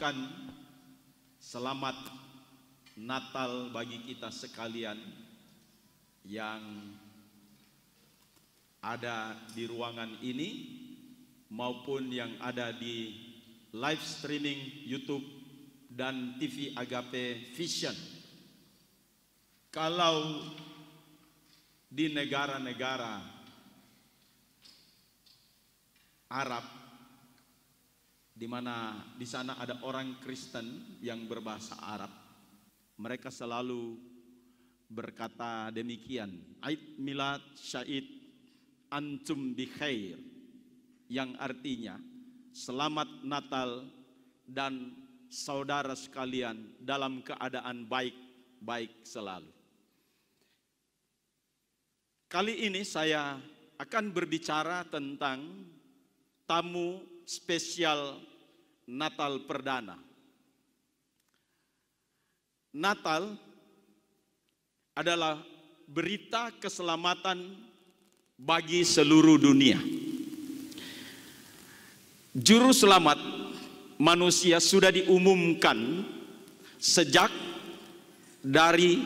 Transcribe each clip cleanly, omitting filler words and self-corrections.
mengucapkan selamat Natal bagi kita sekalian yang ada di ruangan ini maupun yang ada di live streaming YouTube dan TV Agape Vision. Kalau di negara-negara Arab, di mana di sana ada orang Kristen yang berbahasa Arab, mereka selalu berkata demikian, Aid Milad Syahid Antum bi khair, yang artinya selamat Natal dan saudara sekalian dalam keadaan baik-baik selalu. Kali ini saya akan berbicara tentang tamu spesial Natal perdana. Natal adalah berita keselamatan bagi seluruh dunia. Juru selamat manusia sudah diumumkan sejak dari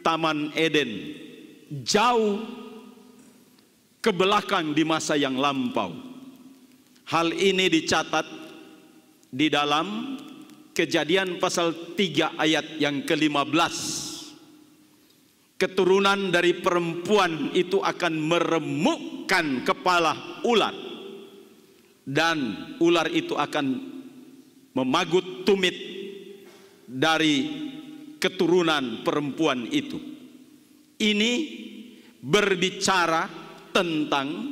Taman Eden, jauh ke belakang di masa yang lampau. Hal ini dicatat di dalam Kejadian pasal 3 ayat yang ke-15. Keturunan dari perempuan itu akan meremukkan kepala ular, dan ular itu akan memagut tumit dari keturunan perempuan itu. Ini berbicara tentang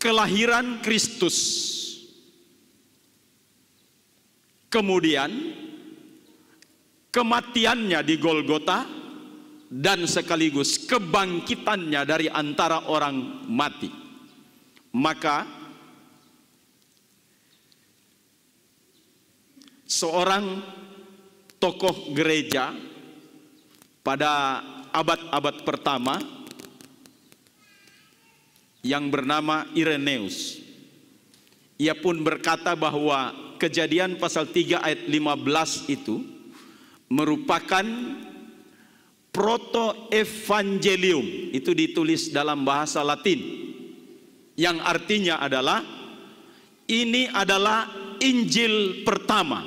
kelahiran Kristus, kemudian kematiannya di Golgota, dan sekaligus kebangkitannya dari antara orang mati. Maka seorang tokoh gereja pada abad-abad pertama yang bernama Irenaeus, ia pun berkata bahwa Kejadian pasal 3 ayat 15 itu merupakan proto-evangelium. Itu ditulis dalam bahasa Latin, yang artinya adalah ini adalah Injil pertama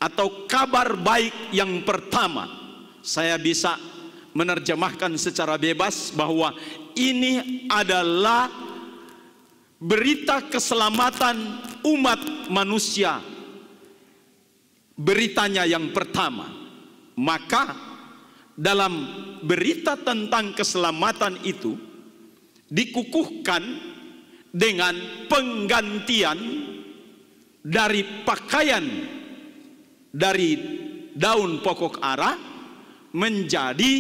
atau kabar baik yang pertama. Saya bisa menerjemahkan secara bebas bahwa ini adalah berita keselamatan umat manusia, beritanya yang pertama. Maka dalam berita tentang keselamatan itu dikukuhkan dengan penggantian dari pakaian dari daun pokok ara menjadi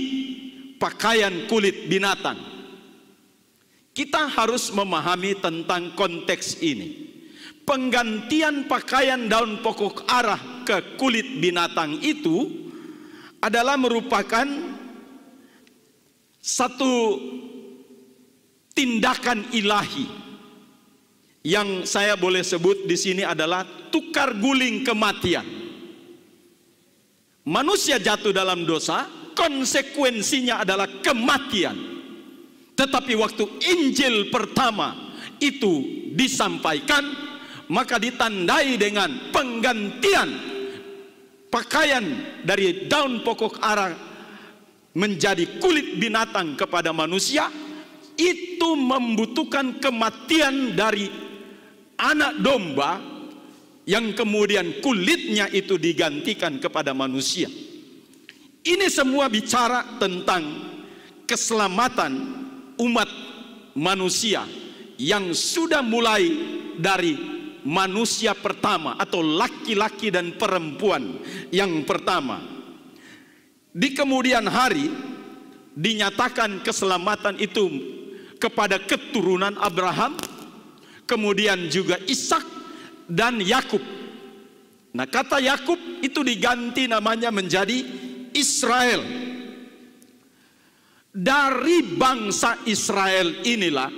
pakaian kulit binatang. Kita harus memahami tentang konteks ini. Penggantian pakaian daun pokok ara ke kulit binatang itu adalah merupakan satu tindakan ilahi yang saya boleh sebut di sini adalah tukar guling kematian. Manusia jatuh dalam dosa, konsekuensinya adalah kematian. Tetapi waktu Injil pertama itu disampaikan, maka ditandai dengan penggantian pakaian dari daun pokok ara menjadi kulit binatang kepada manusia. Itu membutuhkan kematian dari anak domba yang kemudian kulitnya itu digantikan kepada manusia. Ini semua bicara tentang keselamatan umat manusia yang sudah mulai dari manusia pertama atau laki-laki dan perempuan yang pertama. Di kemudian hari dinyatakan keselamatan itu kepada keturunan Abraham, kemudian juga Ishak dan Yakub. Nah, kata Yakub itu diganti namanya menjadi Israel. Dari bangsa Israel inilah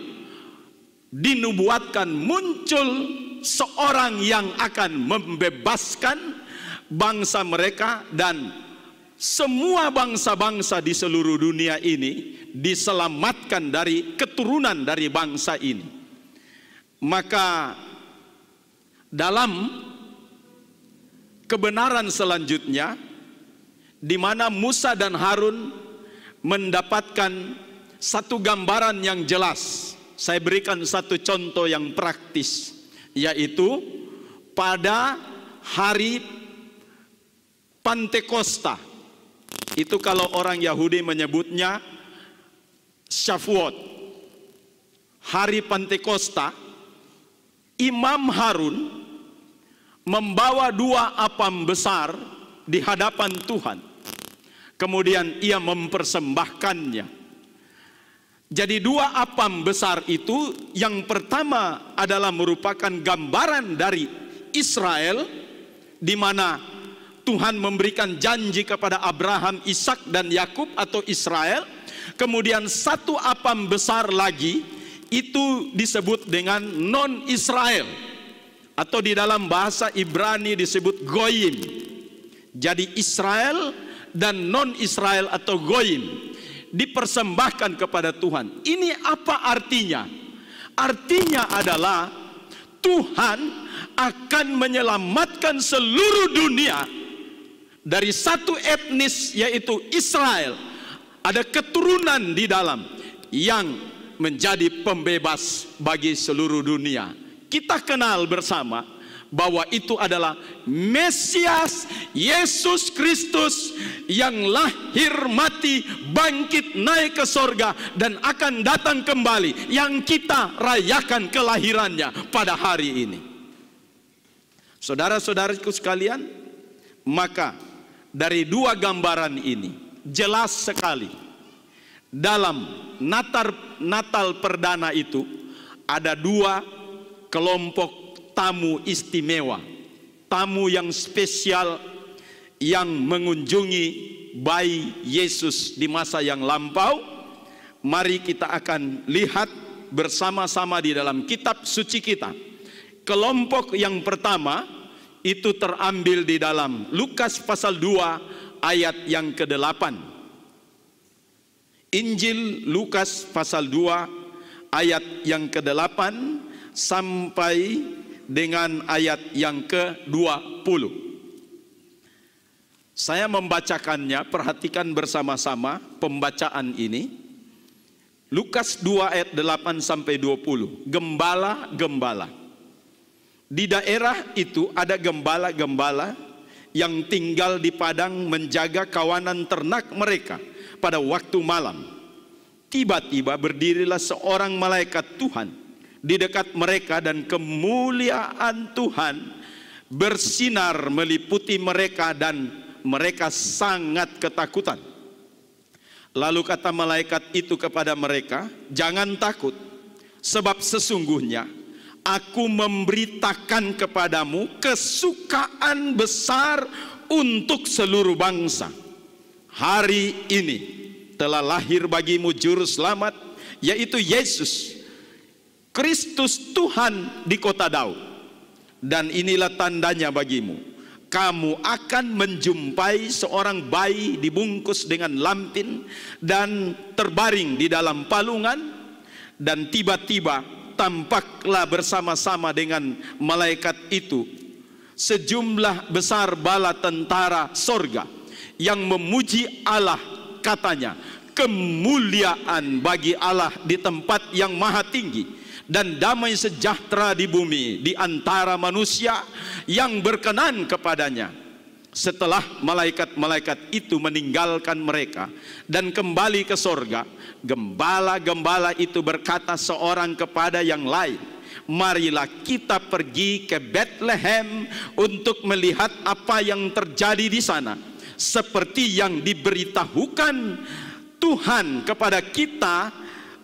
dinubuatkan muncul seorang yang akan membebaskan bangsa mereka, dan semua bangsa-bangsa di seluruh dunia ini diselamatkan dari keturunan dari bangsa ini. Maka dalam kebenaran selanjutnya, di mana Musa dan Harun mendapatkan satu gambaran yang jelas. Saya berikan satu contoh yang praktis, yaitu pada hari Pantekosta. Itu kalau orang Yahudi menyebutnya Shavuot. Hari Pantekosta, Imam Harun membawa 2 apam besar di hadapan Tuhan. Kemudian ia mempersembahkannya. Jadi 2 apam besar itu, yang pertama adalah merupakan gambaran dari Israel, di mana Tuhan memberikan janji kepada Abraham, Ishak dan Yakub atau Israel. Kemudian 1 apam besar lagi itu disebut dengan non-Israel, atau di dalam bahasa Ibrani disebut Goyim. Jadi Israel dan non-Israel atau Goyim dipersembahkan kepada Tuhan. Ini apa artinya? Artinya adalah Tuhan akan menyelamatkan seluruh dunia dari satu etnis, yaitu Israel. Ada keturunan di dalam yang menjadi pembebas bagi seluruh dunia. Kita kenal bersama bahwa itu adalah Mesias Yesus Kristus yang lahir, mati, bangkit, naik ke sorga, dan akan datang kembali, yang kita rayakan kelahirannya pada hari ini. Saudara-saudaraku sekalian, maka dari 2 gambaran ini jelas sekali dalam Natal perdana itu ada 2 kelompok tamu istimewa, tamu yang spesial yang mengunjungi bayi Yesus di masa yang lampau. Mari kita akan lihat bersama-sama di dalam kitab suci kita. Kelompok yang pertama itu terambil di dalam Lukas pasal 2 ayat yang ke-8. Injil Lukas pasal 2 ayat yang ke-8 sampai dengan ayat yang ke-20. Saya membacakannya, perhatikan bersama-sama pembacaan ini. Lukas 2 ayat 8 sampai 20. Gembala-gembala. Di daerah itu ada gembala-gembala yang tinggal di padang menjaga kawanan ternak mereka pada waktu malam. Tiba-tiba berdirilah seorang malaikat Tuhan di dekat mereka, dan kemuliaan Tuhan bersinar meliputi mereka, dan mereka sangat ketakutan. Lalu kata malaikat itu kepada mereka, "Jangan takut, sebab sesungguhnya aku memberitakan kepadamu kesukaan besar untuk seluruh bangsa. Hari ini telah lahir bagimu juru selamat, yaitu Yesus Kristus Tuhan di kota Daud. Dan inilah tandanya bagimu, kamu akan menjumpai seorang bayi dibungkus dengan lampin dan terbaring di dalam palungan." Dan tiba-tiba tampaklah bersama-sama dengan malaikat itu sejumlah besar bala tentara sorga yang memuji Allah, katanya, "Kemuliaan bagi Allah di tempat yang maha tinggi, dan damai sejahtera di bumi di antara manusia yang berkenan kepadanya." Setelah malaikat-malaikat itu meninggalkan mereka dan kembali ke sorga, gembala-gembala itu berkata seorang kepada yang lain, "Marilah kita pergi ke Bethlehem untuk melihat apa yang terjadi di sana, seperti yang diberitahukan Tuhan kepada kita."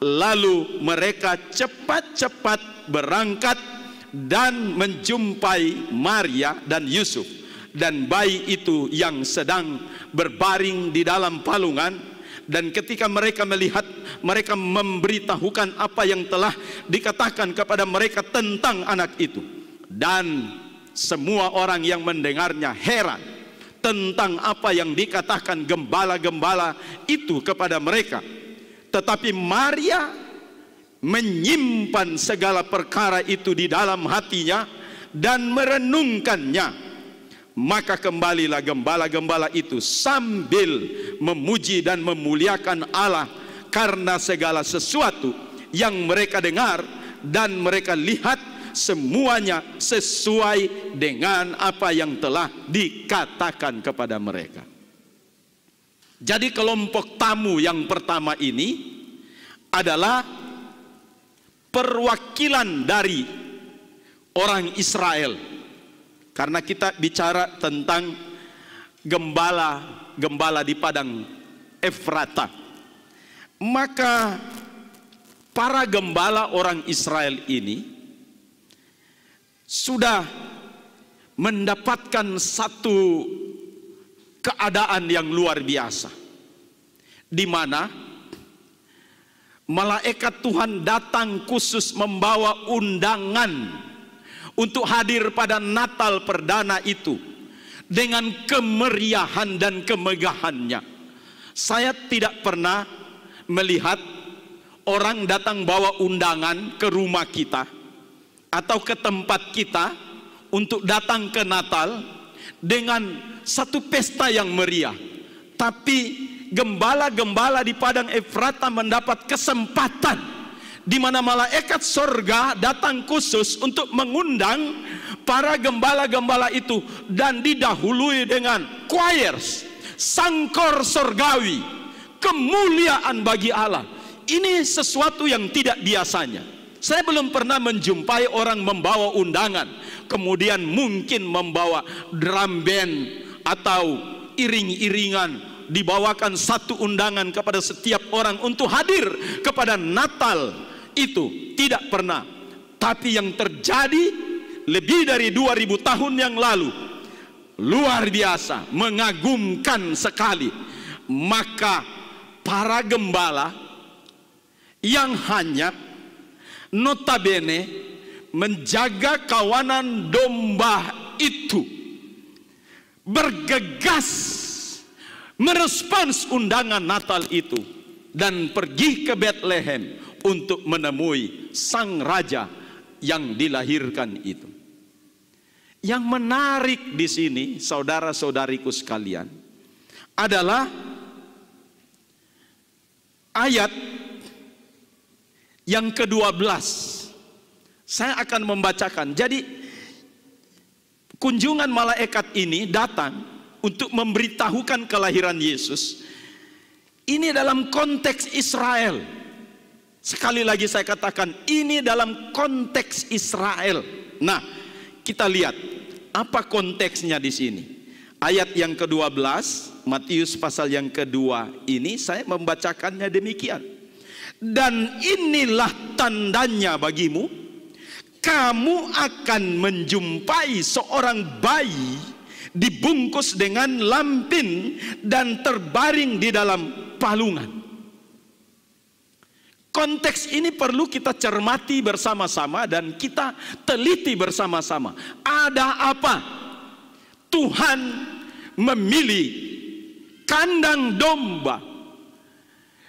Lalu mereka cepat-cepat berangkat dan menjumpai Maria dan Yusuf dan bayi itu yang sedang berbaring di dalam palungan. Dan ketika mereka melihat, mereka memberitahukan apa yang telah dikatakan kepada mereka tentang anak itu. Dan semua orang yang mendengarnya heran tentang apa yang dikatakan gembala-gembala itu kepada mereka. Tetapi Maria menyimpan segala perkara itu di dalam hatinya dan merenungkannya. Maka kembalilah gembala-gembala itu sambil memuji dan memuliakan Allah karena segala sesuatu yang mereka dengar dan mereka lihat, semuanya sesuai dengan apa yang telah dikatakan kepada mereka. Jadi kelompok tamu yang pertama ini adalah perwakilan dari orang Israel. Karena kita bicara tentang gembala di padang Efrata. Maka para gembala orang Israel ini sudah mendapatkan satu keadaan yang luar biasa, di mana malaikat Tuhan datang khusus membawa undangan untuk hadir pada Natal perdana itu dengan kemeriahan dan kemegahannya. Saya tidak pernah melihat orang datang bawa undangan ke rumah kita atau ke tempat kita untuk datang ke Natal dengan satu pesta yang meriah. Tapi gembala-gembala di padang Efrata mendapat kesempatan di mana malaikat sorga datang khusus untuk mengundang para gembala-gembala itu, dan didahului dengan choirs, sangkor sorgawi, kemuliaan bagi Allah. Ini sesuatu yang tidak biasanya. Saya belum pernah menjumpai orang membawa undangan, kemudian mungkin membawa drum band atau iring-iringan, dibawakan satu undangan kepada setiap orang untuk hadir kepada Natal. Itu tidak pernah. Tapi yang terjadi lebih dari 2000 tahun yang lalu, luar biasa, mengagumkan sekali. Maka para gembala yang hanya notabene menjaga kawanan domba itu bergegas merespons undangan Natal itu dan pergi ke Bethlehem untuk menemui sang raja yang dilahirkan itu. Yang menarik di sini, saudara-saudariku sekalian, adalah ayat yang ke-12. Saya akan membacakan. Jadi kunjungan malaikat ini datang untuk memberitahukan kelahiran Yesus. Ini dalam konteks Israel. Sekali lagi saya katakan, ini dalam konteks Israel. Nah, kita lihat apa konteksnya di sini. Ayat yang ke-12, Matius pasal yang kedua ini saya membacakannya demikian. Dan inilah tandanya bagimu, kamu akan menjumpai seorang bayi dibungkus dengan lampin dan terbaring di dalam palungan. Konteks ini perlu kita cermati bersama-sama dan kita teliti bersama-sama. Ada apa? Tuhan memilih kandang domba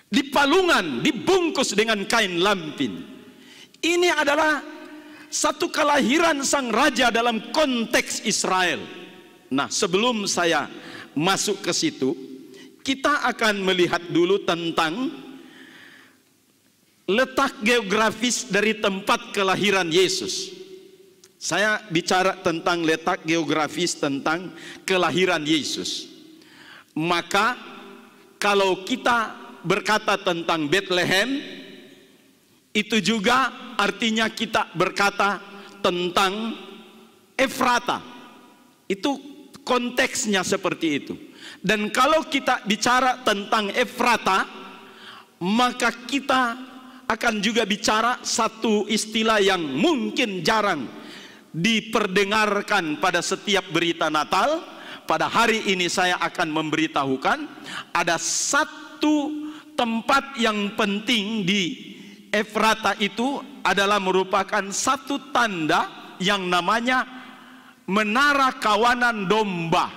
di palungan, dibungkus dengan kain lampin. Ini adalah satu kelahiran sang raja dalam konteks Israel. Nah, sebelum saya masuk ke situ, kita akan melihat dulu tentang letak geografis dari tempat kelahiran Yesus. Saya bicara tentang letak geografis tentang kelahiran Yesus. Maka kalau kita berkata tentang Bethlehem, itu juga artinya kita berkata tentang Efrata. Itu konteksnya seperti itu. Dan kalau kita bicara tentang Efrata, maka kita akan juga bicara satu istilah yang mungkin jarang diperdengarkan pada setiap berita Natal. Pada hari ini saya akan memberitahukan ada satu tempat yang penting di Efrata, itu adalah merupakan satu tanda yang namanya Menara Kawanan Domba.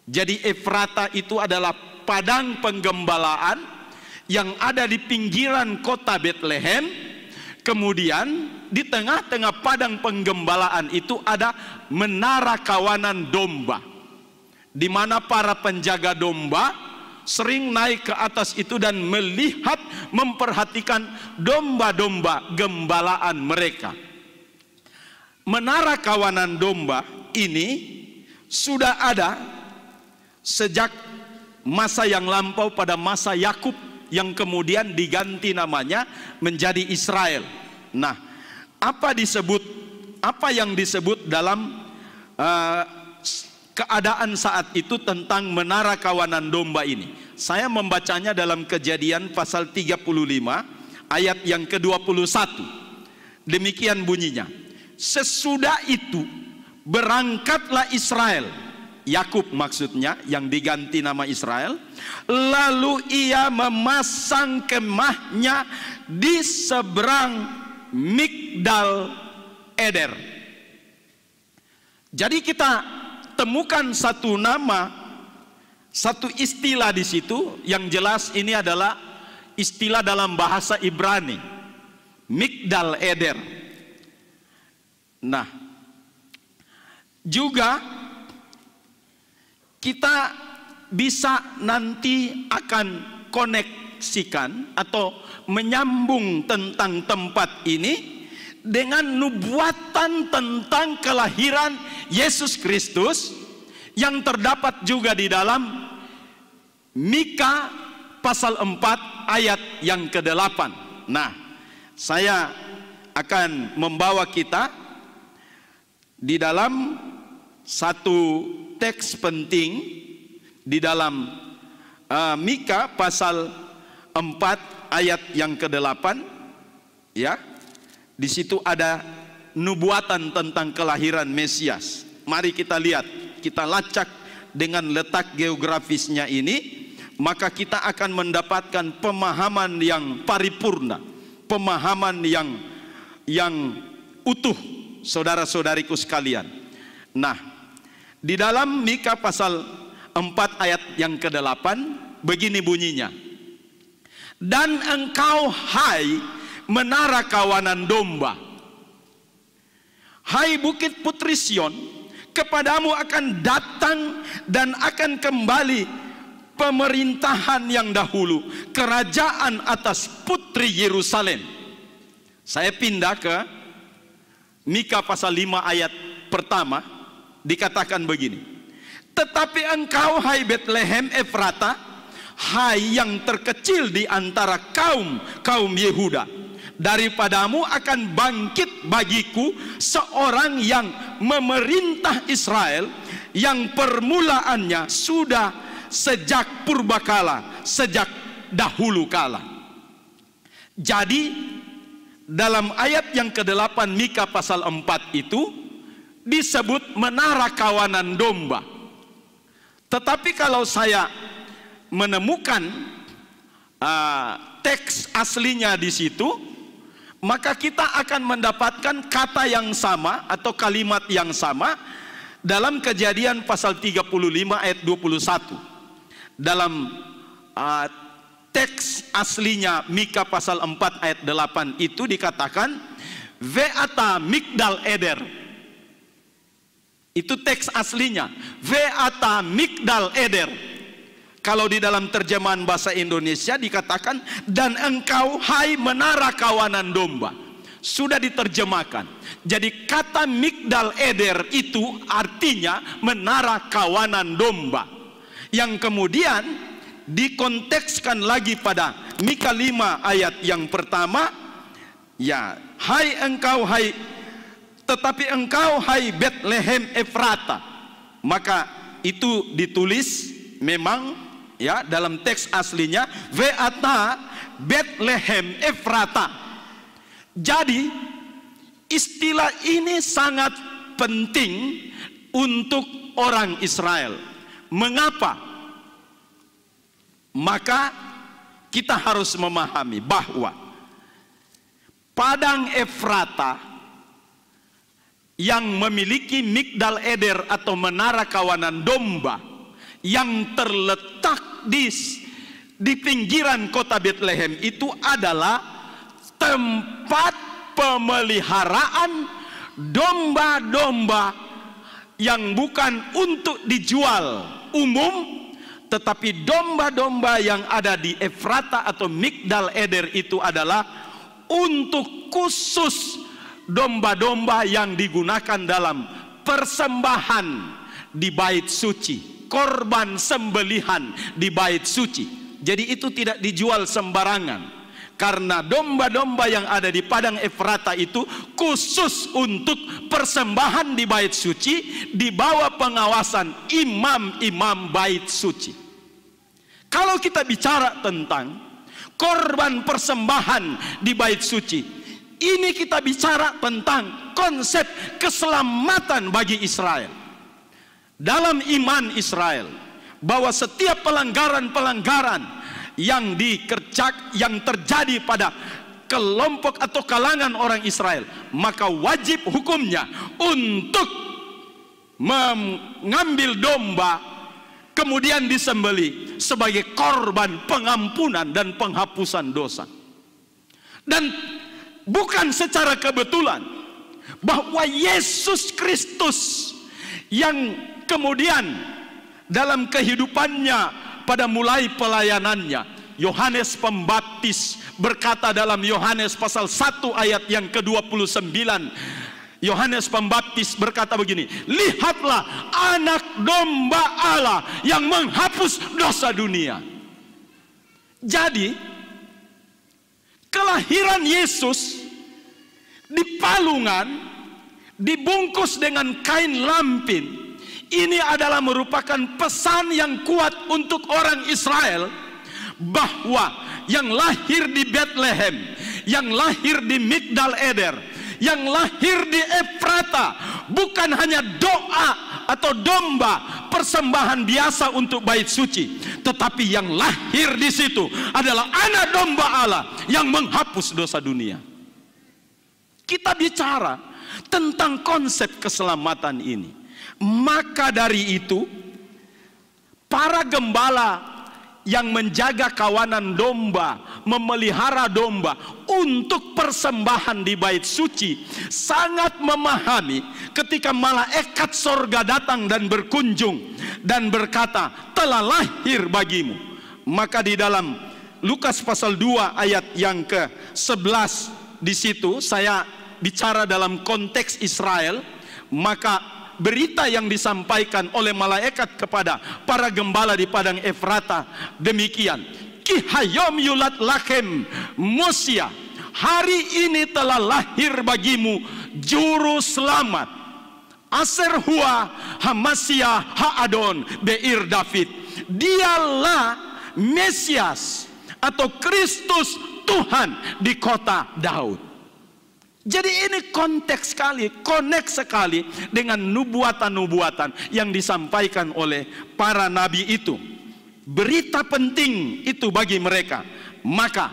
Jadi Efrata itu adalah padang penggembalaan yang ada di pinggiran kota Bethlehem. Kemudian di tengah-tengah padang penggembalaan itu ada Menara Kawanan Domba, di mana para penjaga domba sering naik ke atas itu dan melihat, memperhatikan domba-domba gembalaan mereka. Menara Kawanan Domba ini sudah ada sejak masa yang lampau pada masa Yakub, yang kemudian diganti namanya menjadi Israel. Nah, apa yang disebut dalam keadaan saat itu tentang Menara Kawanan Domba ini? Saya membacanya dalam Kejadian pasal 35 ayat yang ke-21. Demikian bunyinya. Sesudah itu berangkatlah Israel, Yakub maksudnya, yang diganti nama Israel. Lalu ia memasang kemahnya di seberang Migdal Eder. Jadi kita temukan satu nama, satu istilah di situ yang jelas ini adalah istilah dalam bahasa Ibrani, Migdal Eder. Nah, juga kita bisa nanti akan koneksikan atau menyambung tentang tempat ini dengan nubuatan tentang kelahiran Yesus Kristus yang terdapat juga di dalam Mika pasal 4 ayat yang ke-8. Nah, saya akan membawa kita di dalam satu teks penting di dalam Mika pasal 4 ayat yang ke-8, ya. Di situ ada nubuatan tentang kelahiran Mesias. Mari kita lihat, kita lacak dengan letak geografisnya ini, maka kita akan mendapatkan pemahaman yang paripurna, pemahaman yang utuh, saudara-saudariku sekalian. Nah, di dalam Mika pasal 4 ayat yang ke-8 begini bunyinya. Dan engkau, hai Menara Kawanan Domba, hai Bukit Putri Sion, kepadamu akan datang dan akan kembali pemerintahan yang dahulu, kerajaan atas Putri Yerusalem. Saya pindah ke Mika pasal 5 ayat pertama, dikatakan begini. Tetapi engkau, hai Bethlehem Efrata, hai yang terkecil di antara kaum Yehuda, daripadamu akan bangkit bagiku seorang yang memerintah Israel, yang permulaannya sudah sejak purbakala, sejak dahulu kala. Jadi dalam ayat yang ke-8 Mika pasal 4 itu disebut Menara Kawanan Domba. Tetapi kalau saya menemukan teks aslinya di situ, maka kita akan mendapatkan kata yang sama atau kalimat yang sama dalam Kejadian pasal 35 ayat 21. Dalam teks aslinya Mika pasal 4 ayat 8 itu dikatakan Ve'ata Migdal Eder. Itu teks aslinya, Ve'ata Migdal Eder. Kalau di dalam terjemahan bahasa Indonesia dikatakan dan engkau, hai Menara Kawanan Domba. Sudah diterjemahkan. Jadi kata Migdal Eder itu artinya Menara Kawanan Domba, yang kemudian dikontekskan lagi pada Mika 5 ayat yang pertama, ya, hai engkau, hai, tetapi engkau, hai Bethlehem Efrata. Maka itu ditulis memang, ya, dalam teks aslinya Ve'ata Bethlehem Efrata. Jadi istilah ini sangat penting untuk orang Israel. Mengapa? Maka kita harus memahami bahwa padang Efrata yang memiliki migdal eder atau menara kawanan domba yang terletak di pinggiran kota Bethlehem itu adalah tempat pemeliharaan domba-domba yang bukan untuk dijual umum, tetapi domba-domba yang ada di Efrata atau Migdal Eder itu adalah untuk khusus domba-domba yang digunakan dalam persembahan di bait suci, korban sembelihan di bait suci. Jadi itu tidak dijual sembarangan, karena domba-domba yang ada di padang Efrata itu khusus untuk persembahan di bait suci, di bawah pengawasan imam-imam bait suci. Kalau kita bicara tentang korban persembahan di bait suci, ini kita bicara tentang konsep keselamatan bagi Israel. Dalam iman Israel, bahwa setiap pelanggaran-pelanggaran yang terjadi pada kelompok atau kalangan orang Israel, maka wajib hukumnya untuk mengambil domba kemudian disembelih sebagai korban pengampunan dan penghapusan dosa. Dan bukan secara kebetulan bahwa Yesus Kristus yang kemudian dalam kehidupannya pada mulai pelayanannya, Yohanes Pembaptis berkata dalam Yohanes pasal 1 ayat yang ke-29, Yohanes Pembaptis berkata begini, lihatlah anak domba Allah yang menghapus dosa dunia. Jadi kelahiran Yesus di palungan, dibungkus dengan kain lampin, ini adalah merupakan pesan yang kuat untuk orang Israel, bahwa yang lahir di Bethlehem, yang lahir di Migdal Eder, yang lahir di Efrata bukan hanya doa atau domba persembahan biasa untuk bait suci, tetapi yang lahir di situ adalah anak domba Allah yang menghapus dosa dunia. Kita bicara tentang konsep keselamatan ini. Maka dari itu, para gembala yang menjaga kawanan domba, memelihara domba untuk persembahan di bait suci, sangat memahami ketika malaikat sorga datang dan berkunjung dan berkata, telah lahir bagimu. Maka di dalam Lukas pasal 2 ayat yang ke-11, di situ saya bicara dalam konteks Israel, maka berita yang disampaikan oleh malaikat kepada para gembala di padang Efrata demikian, ki hayom yulat lakem Mosia, hari ini telah lahir bagimu juru selamat, aser hua hamasia haadon beir David, dialah Mesias atau Kristus Tuhan di kota Daud. Jadi ini konteks sekali, connect sekali dengan nubuatan-nubuatan yang disampaikan oleh para nabi itu. Berita penting itu bagi mereka. Maka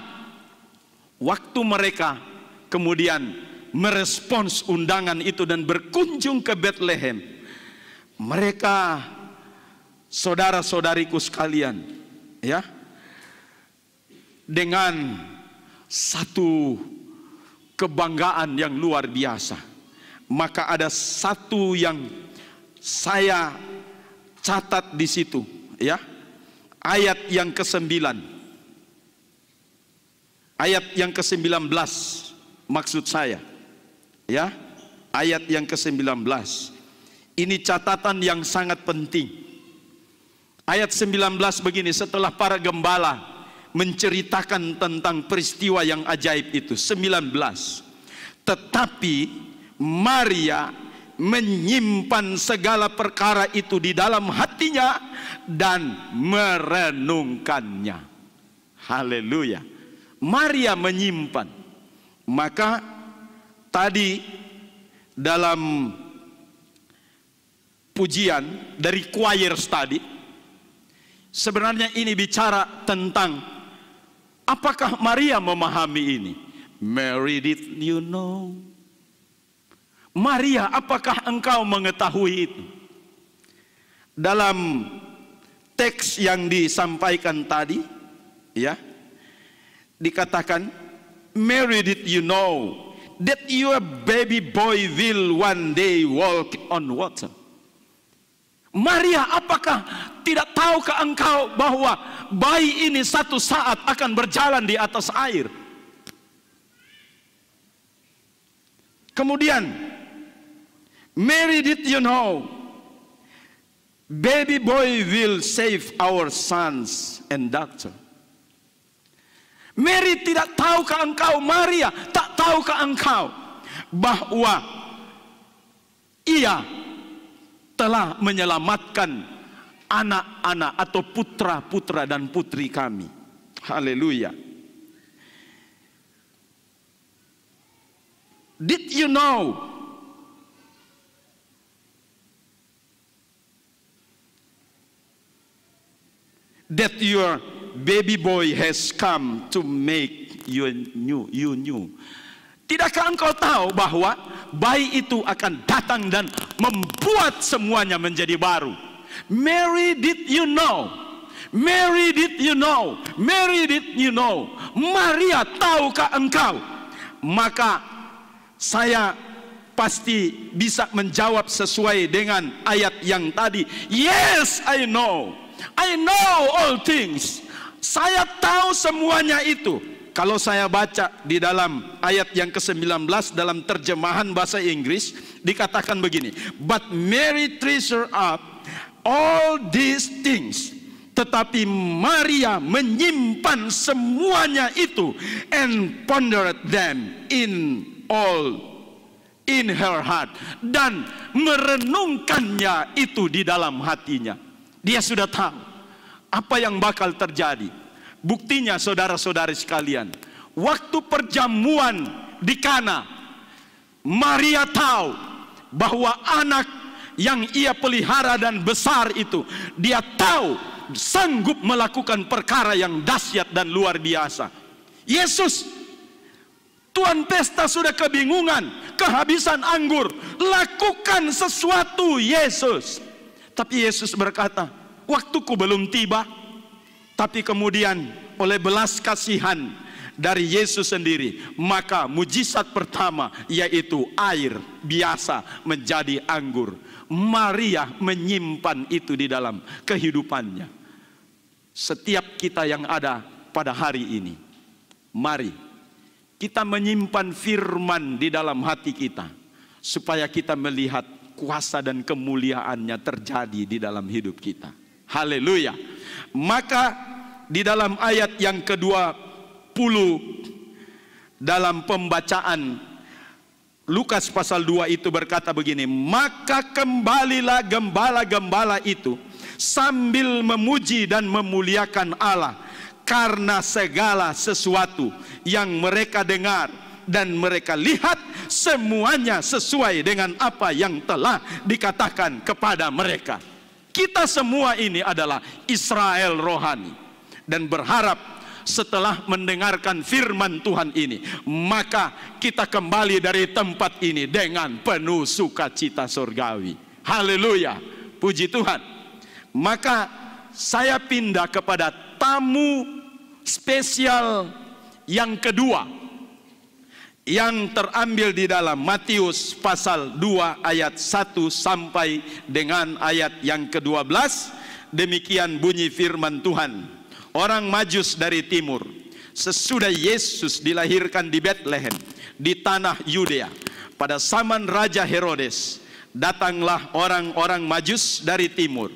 waktu mereka kemudian merespons undangan itu dan berkunjung ke Bethlehem, mereka, saudara-saudariku sekalian, ya, dengan satu kebanggaan yang luar biasa. Maka ada satu yang saya catat di situ, ya. Ayat yang ke-9. Ayat yang ke-19 maksud saya. Ya. Ayat yang ke-19. Ini catatan yang sangat penting. Ayat 19 begini, setelah para gembala menceritakan tentang peristiwa yang ajaib itu, 19. Tetapi Maria menyimpan segala perkara itu di dalam hatinya dan merenungkannya. Haleluya. Maria menyimpan. Maka tadi dalam pujian dari choirs tadi, sebenarnya ini bicara tentang apakah Maria memahami ini? Mary, did you know Maria, apakah engkau mengetahui itu? Dalam teks yang disampaikan tadi, ya, dikatakan, Mary, did you know that your baby boy will one day walk on water? Maria, apakah tidak tahukah engkau bahwa bayi ini satu saat akan berjalan di atas air? Kemudian, Mary, did you know baby boy will save our sons and daughter? Mary, tidak tahukah engkau, Maria, tak tahukah engkau bahwa ia telah menyelamatkan anak-anak atau putra-putra dan putri kami. Haleluya. Did you know that your baby boy has come to make you new? Tidakkah engkau tahu bahwa bayi itu akan datang dan membuat semuanya menjadi baru? Mary, did you know? Mary, did you know? Mary, did you know? Maria, tahukah engkau? Maka saya pasti bisa menjawab sesuai dengan ayat yang tadi. Yes, I know. I know all things. Saya tahu semuanya itu. Kalau saya baca di dalam ayat yang ke-19 dalam terjemahan bahasa Inggris, dikatakan begini, but Mary treasured up all these things. Tetapi Maria menyimpan semuanya itu and pondered them in her heart, dan merenungkannya itu di dalam hatinya. Dia sudah tahu apa yang bakal terjadi. Buktinya, saudara-saudari sekalian, waktu perjamuan di Kana, Maria tahu bahwa anak yang ia pelihara dan besar itu, dia tahu sanggup melakukan perkara yang dahsyat dan luar biasa. Yesus, tuan pesta sudah kebingungan, kehabisan anggur, lakukan sesuatu Yesus. Tapi Yesus berkata, waktuku belum tiba. Tapi kemudian oleh belas kasihan dari Yesus sendiri, maka mujizat pertama yaitu air biasa menjadi anggur. Maria menyimpan itu di dalam kehidupannya. Setiap kita yang ada pada hari ini, mari kita menyimpan firman di dalam hati kita, supaya kita melihat kuasa dan kemuliaannya terjadi di dalam hidup kita. Haleluya. Maka di dalam ayat yang ke-20 dalam pembacaan Lukas pasal 2 itu berkata begini, maka kembalilah gembala-gembala itu sambil memuji dan memuliakan Allah karena segala sesuatu yang mereka dengar dan mereka lihat, semuanya sesuai dengan apa yang telah dikatakan kepada mereka. Kita semua ini adalah Israel rohani, dan berharap setelah mendengarkan firman Tuhan ini, maka kita kembali dari tempat ini dengan penuh sukacita surgawi. Haleluya, puji Tuhan. Maka saya pindah kepada tamu spesial yang kedua, yang terambil di dalam Matius pasal 2 ayat 1 sampai dengan ayat yang ke-12. Demikian bunyi firman Tuhan. Orang Majus dari timur, sesudah Yesus dilahirkan di Bethlehem di tanah Yudea, pada zaman Raja Herodes, datanglah orang-orang Majus dari timur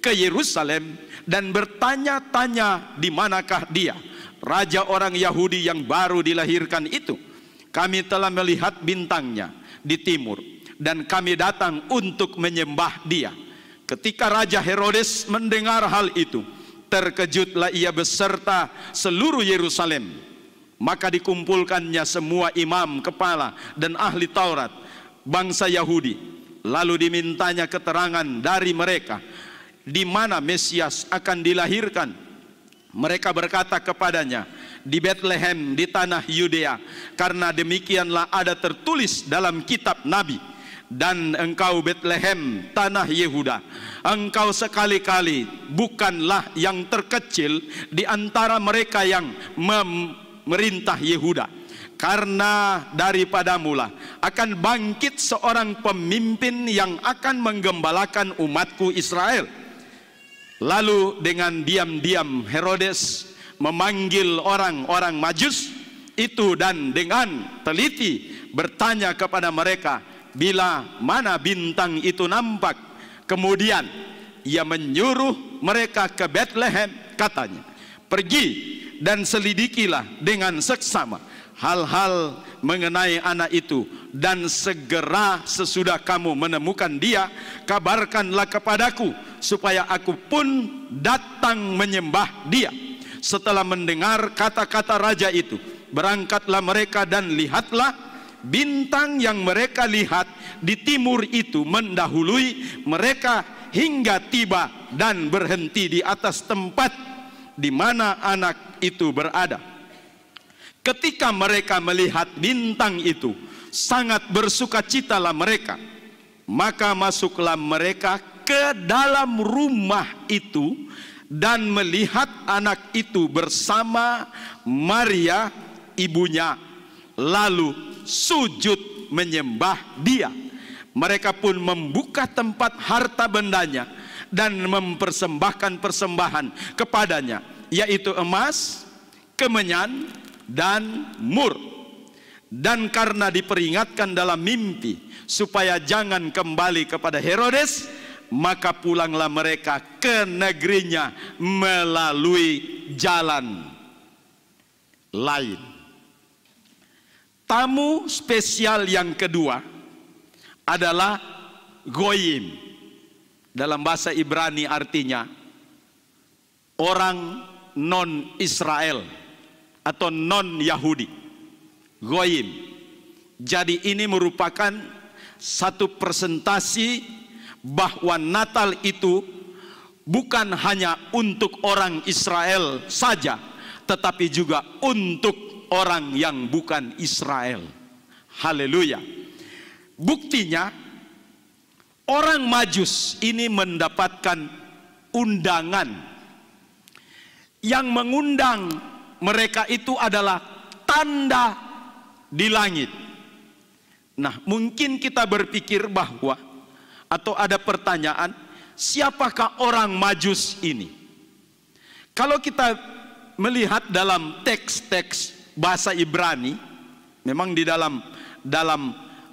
ke Yerusalem dan bertanya-tanya di manakah dia, raja orang Yahudi yang baru dilahirkan itu. Kami telah melihat bintangnya di timur, dan kami datang untuk menyembah dia. Ketika Raja Herodes mendengar hal itu, terkejutlah ia beserta seluruh Yerusalem. Maka dikumpulkannya semua imam kepala dan ahli Taurat bangsa Yahudi. Lalu dimintanya keterangan dari mereka di mana Mesias akan dilahirkan. Mereka berkata kepadanya, di Bethlehem di tanah Yudea, karena demikianlah ada tertulis dalam kitab Nabi. Dan engkau Betlehem, tanah Yehuda, engkau sekali-kali bukanlah yang terkecil di antara mereka yang memerintah Yehuda. Karena daripadamulah akan bangkit seorang pemimpin yang akan menggembalakan umatku Israel. Lalu dengan diam-diam Herodes memanggil orang-orang Majus itu dan dengan teliti bertanya kepada mereka bila mana bintang itu nampak. Kemudian ia menyuruh mereka ke Betlehem, katanya, pergi dan selidikilah dengan seksama hal-hal mengenai anak itu, dan segera sesudah kamu menemukan dia, kabarkanlah kepadaku supaya aku pun datang menyembah dia. Setelah mendengar kata-kata raja itu, berangkatlah mereka dan lihatlah bintang yang mereka lihat di timur itu mendahului mereka hingga tiba dan berhenti di atas tempat di mana anak itu berada. Ketika mereka melihat bintang itu, sangat bersukacitalah mereka. Maka masuklah mereka ke dalam rumah itu dan melihat anak itu bersama Maria ibunya, lalu sujud menyembah dia. Mereka pun membuka tempat harta bendanya dan mempersembahkan persembahan kepadanya, yaitu emas, kemenyan, dan mur. Dan karena diperingatkan dalam mimpi supaya jangan kembali kepada Herodes, maka pulanglah mereka ke negerinya melalui jalan lain. Tamu spesial yang kedua adalah Goyim. Dalam bahasa Ibrani artinya orang non-Israel atau non-Yahudi, Goyim. Jadi ini merupakan satu presentasi bahwa Natal itu bukan hanya untuk orang Israel saja, tetapi juga untuk orang yang bukan Israel. Haleluya. Buktinya orang Majus ini mendapatkan undangan. Yang mengundang mereka itu adalah tanda di langit. Nah, mungkin kita berpikir bahwa, atau ada pertanyaan, siapakah orang Majus ini? Kalau kita melihat dalam teks-teks bahasa Ibrani, memang di dalam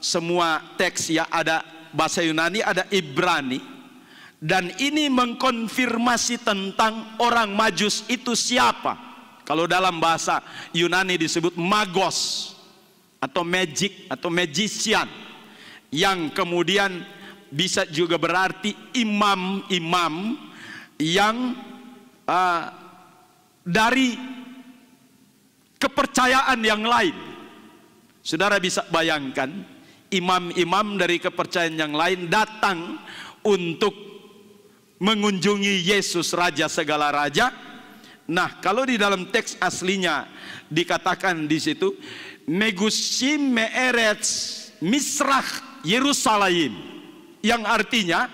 semua teks ya ada bahasa Yunani, ada Ibrani, dan ini mengkonfirmasi tentang orang Majus itu siapa. Kalau dalam bahasa Yunani disebut magos atau magic atau magician, yang kemudian bisa juga berarti imam-imam yang dari kepercayaan yang lain. Saudara bisa bayangkan imam-imam dari kepercayaan yang lain datang untuk mengunjungi Yesus, Raja segala raja. Nah, kalau di dalam teks aslinya dikatakan di situ Megusim Me'eretz Misrach Yerusalem, yang artinya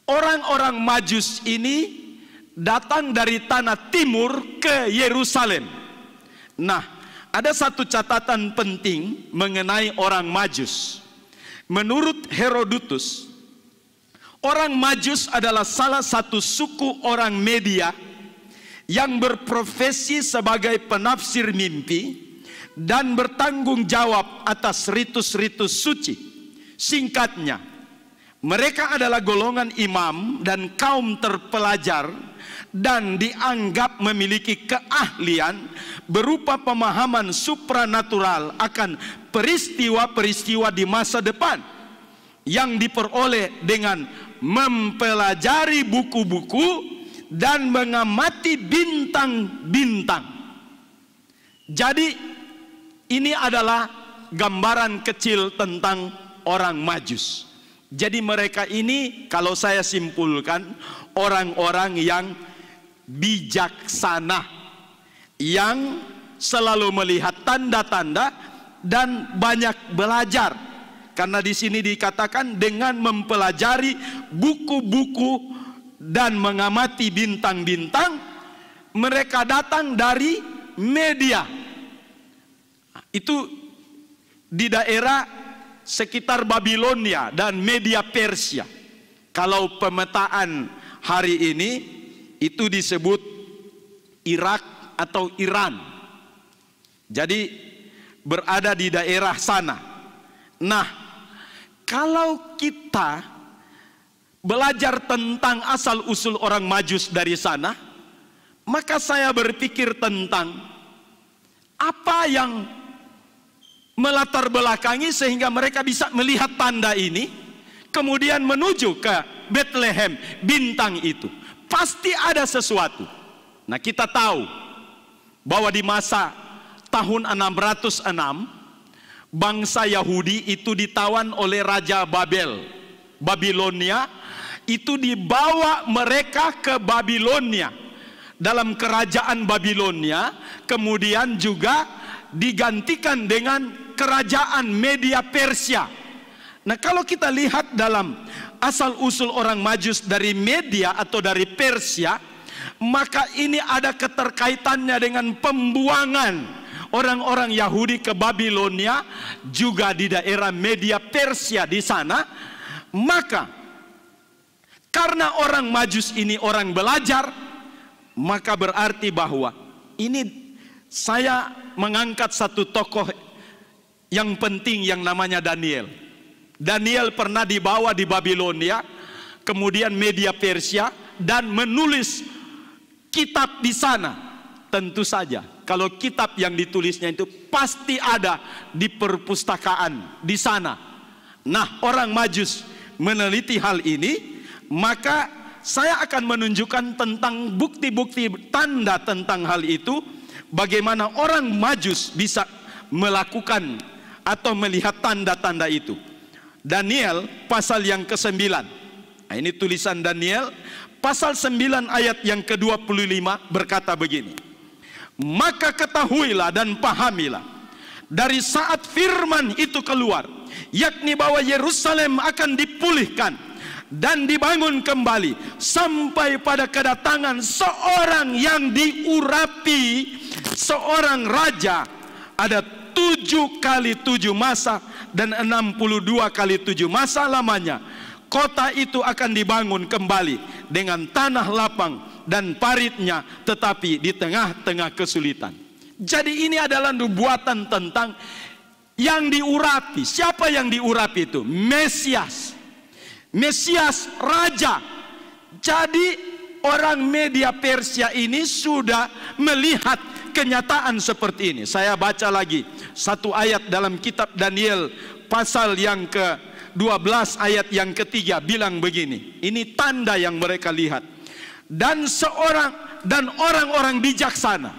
orang-orang Majus ini datang dari tanah timur ke Yerusalem. Nah, ada satu catatan penting mengenai orang Majus. Menurut Herodotus, orang Majus adalah salah satu suku orang Media yang berprofesi sebagai penafsir mimpi dan bertanggung jawab atas ritus-ritus suci. Singkatnya, mereka adalah golongan imam dan kaum terpelajar dan dianggap memiliki keahlian berupa pemahaman supranatural akan peristiwa-peristiwa di masa depan yang diperoleh dengan mempelajari buku-buku dan mengamati bintang-bintang. Jadi ini adalah gambaran kecil tentang orang Majus. Jadi mereka ini, kalau saya simpulkan, orang-orang yang bijaksana, yang selalu melihat tanda-tanda dan banyak belajar. Karena di sini dikatakan dengan mempelajari buku-buku dan mengamati bintang-bintang, mereka datang dari media. Itu di daerah sekitar Babilonia dan media Persia. Kalau pemetaan hari ini itu disebut Irak atau Iran. Jadi berada di daerah sana. Nah, kalau kita belajar tentang asal-usul orang Majus dari sana, maka saya berpikir tentang apa yang melatar belakangi sehingga mereka bisa melihat tanda ini, kemudian menuju ke Bethlehem, bintang itu. Pasti ada sesuatu. Nah, kita tahu bahwa di masa tahun 606, bangsa Yahudi itu ditawan oleh Raja Babilonia, itu dibawa mereka ke Babilonia. Dalam kerajaan Babilonia, kemudian juga digantikan dengan kerajaan Media Persia. Nah, kalau kita lihat dalam asal-usul orang Majus dari Media atau dari Persia, maka ini ada keterkaitannya dengan pembuangan orang-orang Yahudi ke Babilonia, juga di daerah Media Persia di sana. Maka karena orang Majus ini orang belajar, maka berarti bahwa ini saya mengangkat satu tokoh yang penting yang namanya Daniel. Daniel pernah dibawa di Babilonia, kemudian Media Persia, dan menulis kitab di sana. Tentu saja kalau kitab yang ditulisnya itu pasti ada di perpustakaan di sana. Nah, orang Majus meneliti hal ini, maka saya akan menunjukkan tentang bukti-bukti tanda tentang hal itu, bagaimana orang Majus bisa melakukan atau melihat tanda-tanda itu. Daniel pasal yang ke-9. Nah, ini tulisan Daniel pasal 9 ayat yang ke-25 berkata begini. Maka ketahuilah dan pahamilah dari saat firman itu keluar, yakni bahwa Yerusalem akan dipulihkan dan dibangun kembali sampai pada kedatangan seorang yang diurapi, seorang raja. Ada 7 kali 7 masa dan 62 kali 7 masa lamanya. Kota itu akan dibangun kembali dengan tanah lapang dan paritnya, tetapi di tengah-tengah kesulitan. Jadi ini adalah nubuatan tentang yang diurapi. Siapa yang diurapi itu? Mesias. Mesias, raja. Jadi orang Media Persia ini sudah melihat kenyataan seperti ini. Saya baca lagi satu ayat dalam kitab Daniel pasal yang ke-12 ayat yang ketiga, bilang begini. Ini tanda yang mereka lihat. Dan orang-orang bijaksana.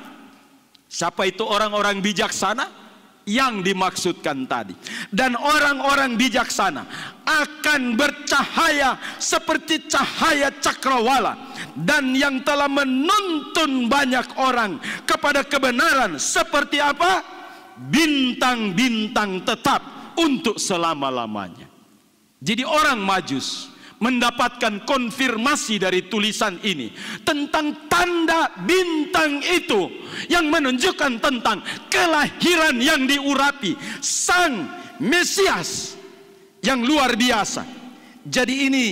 Siapa itu orang-orang bijaksana? Yang dimaksudkan tadi. Dan orang-orang bijaksana akan bercahaya seperti cahaya cakrawala, dan yang telah menuntun banyak orang kepada kebenaran seperti apa? Bintang-bintang tetap untuk selama-lamanya. Jadi orang Majus mendapatkan konfirmasi dari tulisan ini tentang tanda bintang itu yang menunjukkan tentang kelahiran yang diurapi, Sang Mesias yang luar biasa. Jadi ini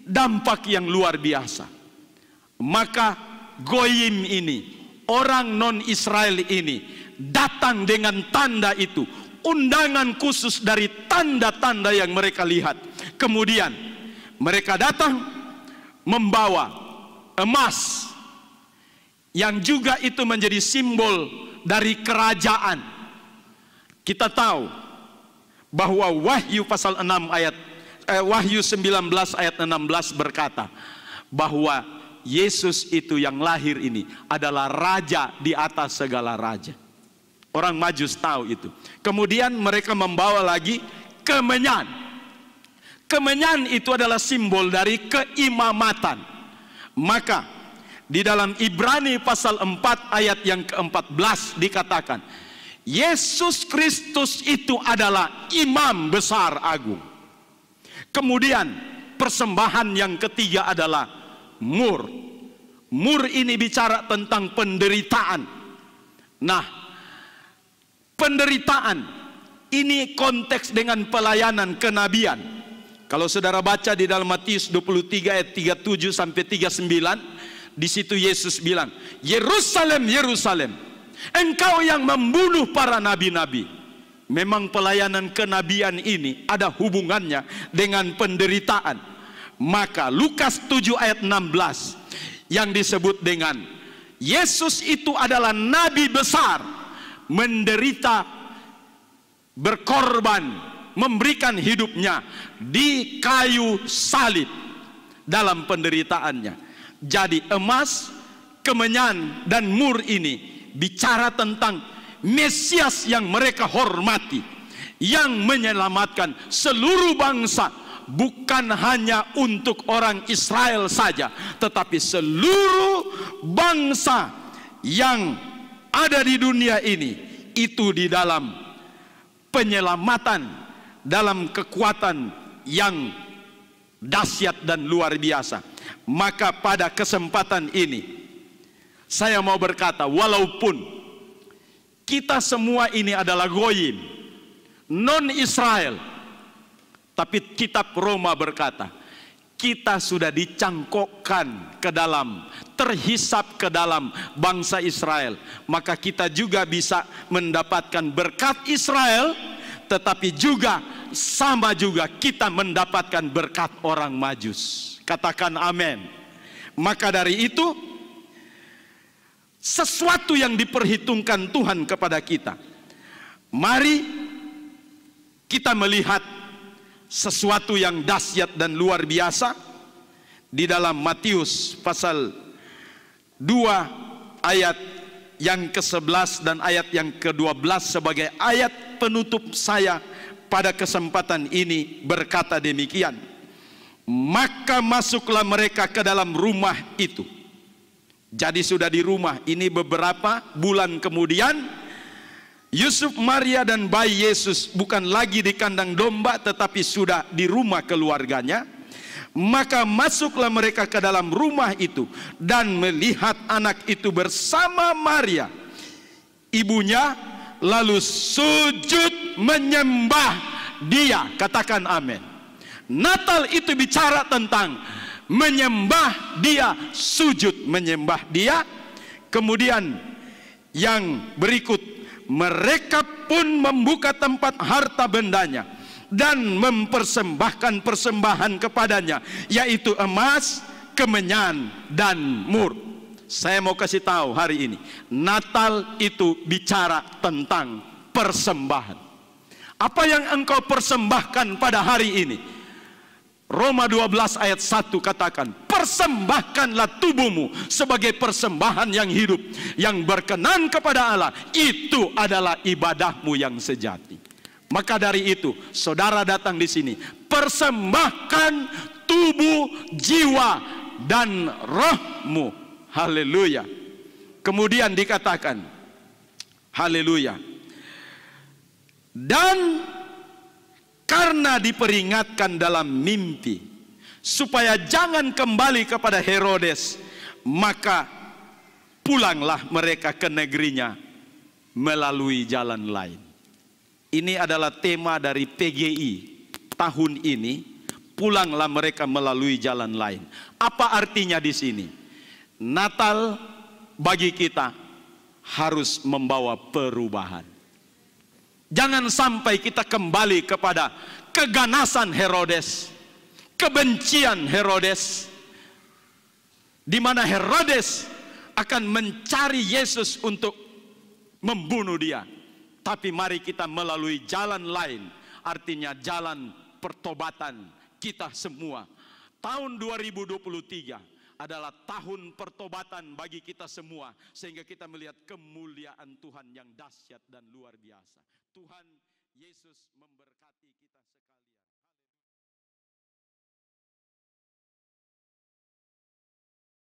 dampak yang luar biasa. Maka Goyim ini, orang non-Israel ini, datang dengan tanda itu, undangan khusus dari tanda-tanda yang mereka lihat. Kemudian mereka datang membawa emas, yang juga itu menjadi simbol dari kerajaan. Kita tahu bahwa Wahyu pasal 6 ayat Wahyu 19 ayat 16 berkata bahwa Yesus itu yang lahir ini adalah raja di atas segala raja. Orang Majus tahu itu. Kemudian mereka membawa lagi kemenyan. Kemenyan itu adalah simbol dari keimamatan. Maka di dalam Ibrani pasal 4 ayat yang ke-14 dikatakan, Yesus Kristus itu adalah imam besar agung. Kemudian persembahan yang ketiga adalah mur. Mur ini bicara tentang penderitaan. Nah, penderitaan ini konteks dengan pelayanan kenabian. Kalau saudara baca di dalam Matius 23 ayat 37 sampai 39, di situ Yesus bilang, Yerusalem, Yerusalem, engkau yang membunuh para nabi-nabi. Memang pelayanan kenabian ini ada hubungannya dengan penderitaan. Maka Lukas 7 ayat 16 yang disebut dengan Yesus itu adalah nabi besar, menderita, berkorban, memberikan hidupnya di kayu salib dalam penderitaannya. Jadi emas, kemenyan, dan mur ini bicara tentang Mesias yang mereka hormati, yang menyelamatkan seluruh bangsa, bukan hanya untuk orang Israel saja, tetapi seluruh bangsa yang ada di dunia ini, itu di dalam penyelamatan, dalam kekuatan yang dahsyat dan luar biasa. Maka pada kesempatan ini saya mau berkata, walaupun kita semua ini adalah goyim, non-Israel, tapi kitab Roma berkata, kita sudah dicangkokkan ke dalam, terhisap ke dalam bangsa Israel. Maka kita juga bisa mendapatkan berkat Israel, tetapi juga sama juga kita mendapatkan berkat orang Majus. Katakan amin. Maka dari itu, sesuatu yang diperhitungkan Tuhan kepada kita. Mari kita melihat sesuatu yang dahsyat dan luar biasa di dalam Matius pasal 2 ayat yang ke-11 dan ayat yang ke-12 sebagai ayat penutup saya pada kesempatan ini berkata demikian. Maka masuklah mereka ke dalam rumah itu. Jadi sudah di rumah ini beberapa bulan kemudian, Yusuf, Maria dan bayi Yesus bukan lagi di kandang domba, tetapi sudah di rumah keluarganya. Maka masuklah mereka ke dalam rumah itu dan melihat anak itu bersama Maria, ibunya, lalu sujud menyembah dia. Katakan amin. Natal itu bicara tentang menyembah dia, sujud menyembah dia. Kemudian yang berikut, mereka pun membuka tempat harta bendanya dan mempersembahkan persembahan kepadanya, yaitu emas, kemenyan, dan mur. Saya mau kasih tahu hari ini, Natal itu bicara tentang persembahan. Apa yang engkau persembahkan pada hari ini? Roma 12 ayat 1 katakan, persembahkanlah tubuhmu sebagai persembahan yang hidup, yang berkenan kepada Allah. Itu adalah ibadahmu yang sejati. Maka dari itu, saudara datang di sini, persembahkan tubuh, jiwa, dan rohmu. Haleluya. Kemudian dikatakan, haleluya. Dan karena diperingatkan dalam mimpi supaya jangan kembali kepada Herodes, maka pulanglah mereka ke negerinya melalui jalan lain. Ini adalah tema dari PGI tahun ini. Pulanglah mereka melalui jalan lain. Apa artinya di sini? Natal bagi kita harus membawa perubahan. Jangan sampai kita kembali kepada keganasan Herodes, kebencian Herodes, di mana Herodes akan mencari Yesus untuk membunuh dia. Tapi mari kita melalui jalan lain, artinya jalan pertobatan kita semua. Tahun 2023 adalah tahun pertobatan bagi kita semua, sehingga kita melihat kemuliaan Tuhan yang dahsyat dan luar biasa. Tuhan Yesus memberkati kita sekali.